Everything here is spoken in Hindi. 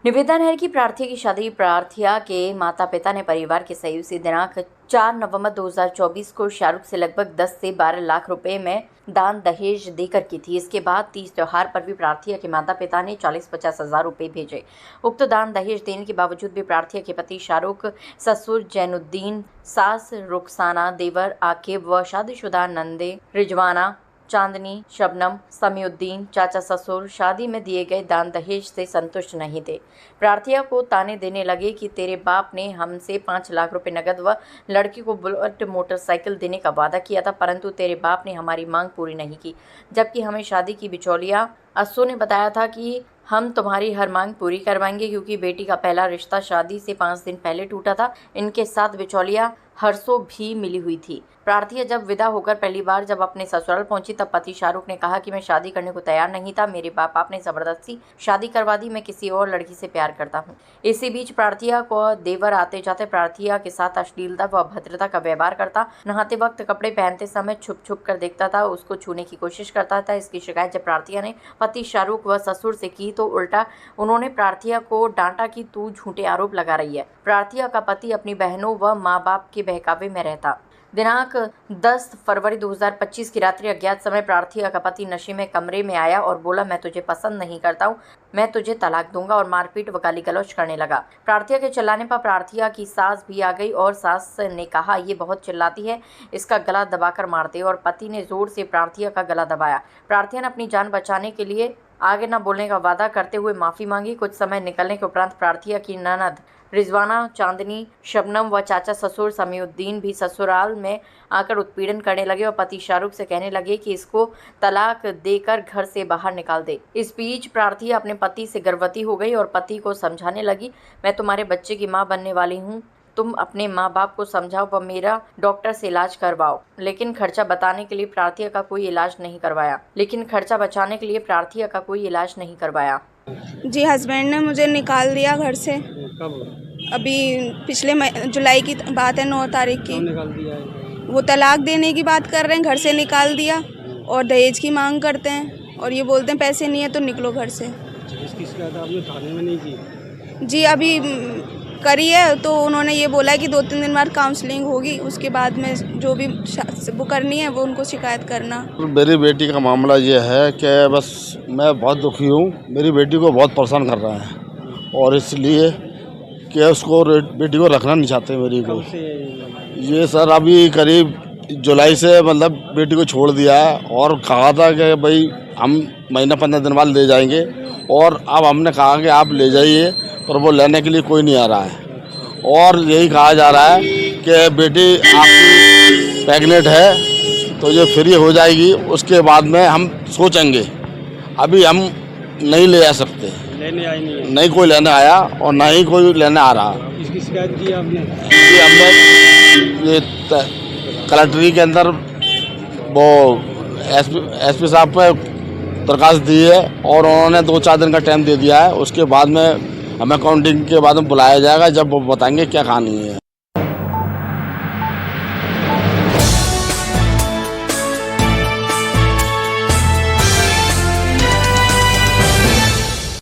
निवेदन है कि प्रार्थी की शादी प्रार्थिया के माता पिता ने परिवार के सहयोग से दिनांक 4 नवंबर 2024 को शाहरुख से लगभग 10 से 12 लाख रुपए में दान दहेज देकर की थी। इसके बाद 30 त्योहार पर भी प्रार्थिया के माता पिता ने 40-50 हजार रुपए भेजे। उक्त दान दहेज देने के बावजूद भी प्रार्थिया के पति शाहरुख, ससुर जैनुद्दीन, सास रुखसाना, देवर आकिब व शादीशुदा नंदे रिजवाना, चांदनी, शबनम, समीउद्दीन, चाचा ससुर शादी में दिए गए दान दहेज से संतुष्ट नहीं थे। प्रार्थिया को ताने देने लगे कि तेरे बाप ने हमसे 5 लाख रुपए नकद व लड़की को बुलेट मोटरसाइकिल देने का वादा किया था, परंतु तेरे बाप ने हमारी मांग पूरी नहीं की। जबकि हमें शादी की बिचौलिया अस्सू ने बताया था कि हम तुम्हारी हर मांग पूरी करवाएंगे, क्योंकि बेटी का पहला रिश्ता शादी से 5 दिन पहले टूटा था। इनके साथ बिचौलिया हर्षो भी मिली हुई थी। प्रार्थिया जब विदा होकर पहली बार जब अपने ससुराल पहुंची तब पति शाहरुख ने कहा कि मैं शादी करने को तैयार नहीं था, मेरे बाप ने जबरदस्ती शादी करवा दी, मैं किसी और लड़की से प्यार करता हूं। इसी बीच प्रार्थिया को देवर आते जाते प्रार्थिया के साथ अश्लीलता व अभद्रता का व्यवहार करता, नहाते वक्त कपड़े पहनते समय छुप छुप कर देखता था, उसको छूने की कोशिश करता था। इसकी शिकायत जब प्रार्थिया ने पति शाहरुख व ससुर से की तो उल्टा उन्होंने प्रार्थिया को डांटा कि तू झूठे आरोप लगा रही है। प्रार्थिया का पति अपनी बहनों व माँ बाप के बहकावे में रहता। दिनांक 10 फरवरी 2025 की रात्रि अज्ञात समय प्रार्थिया का पति नशे में कमरे में आया और बोला, मैं तुझे पसंद नहीं करता हूँ, मैं तुझे तलाक दूंगा, और मारपीट व गाली गलौज करने लगा। प्रार्थिया के चिल्लाने पर प्रार्थिया की सास भी आ गई और सास ने कहा, ये बहुत चिल्लाती है, इसका गला दबाकर मार दे, और पति ने जोर से प्रार्थिया का गला दबाया। प्रार्थिया ने अपनी जान बचाने के लिए आगे न बोलने का वादा करते हुए माफ़ी मांगी। कुछ समय निकलने के उपरांत प्रार्थिया की ननद रिजवाना, चांदनी, शबनम व चाचा ससुर समीउद्दीन भी ससुराल में आकर उत्पीड़न करने लगे और पति शाहरुख से कहने लगे कि इसको तलाक देकर घर से बाहर निकाल दे। इस बीच प्रार्थिया अपने पति से गर्भवती हो गई और पति को समझाने लगी, मैं तुम्हारे बच्चे की माँ बनने वाली हूँ, तुम अपने माँ बाप को समझाओ व मेरा डॉक्टर से इलाज करवाओ। लेकिन खर्चा बताने के लिए प्रार्थिया का कोई इलाज नहीं करवाया। जी, हस्बैंड ने मुझे निकाल दिया घर से। कब? अभी पिछले जुलाई की बात है, 9 तारीख की। निकाल दिया है? वो तलाक देने की बात कर रहे हैं, घर से निकाल दिया और दहेज की मांग करते हैं और ये बोलते हैं पैसे नहीं है तो निकलो घर से। इसकी शिकायत आपने थाने में नहीं की? जी, अभी करी है, तो उन्होंने ये बोला है कि 2-3 दिन बाद काउंसलिंग होगी, उसके बाद में जो भी वो करनी है वो उनको शिकायत करना। मेरी बेटी का मामला ये है कि बस मैं बहुत दुखी हूँ, मेरी बेटी को बहुत परेशान कर रहा है और इसलिए कि उसको बेटी को रखना नहीं चाहते मेरी को। ये सर अभी करीब जुलाई से मतलब बेटी को छोड़ दिया है और कहा था कि भाई हम महीना 15 दिन बाद ले जाएंगे, और अब हमने कहा कि आप ले जाइए, पर वो लेने के लिए कोई नहीं आ रहा है। और यही कहा जा रहा है कि बेटी आपकी प्रेग्नेंट है तो ये फ्री हो जाएगी, उसके बाद में हम सोचेंगे, अभी हम नहीं ले आ सकते। लेने आई नहीं है? नहीं कोई लेने आया और ना ही कोई लेने आ रहा। इसकी शिकायत की आपने? हमने ये कलेक्ट्री के अंदर वो एसपी साहब पे दरखास्त दी है और उन्होंने 2-4 दिन का टाइम दे दिया है। उसके बाद में हमें काउंटिंग के बाद में बुलाया जाएगा, जब वो बताएंगे क्या कहानी है।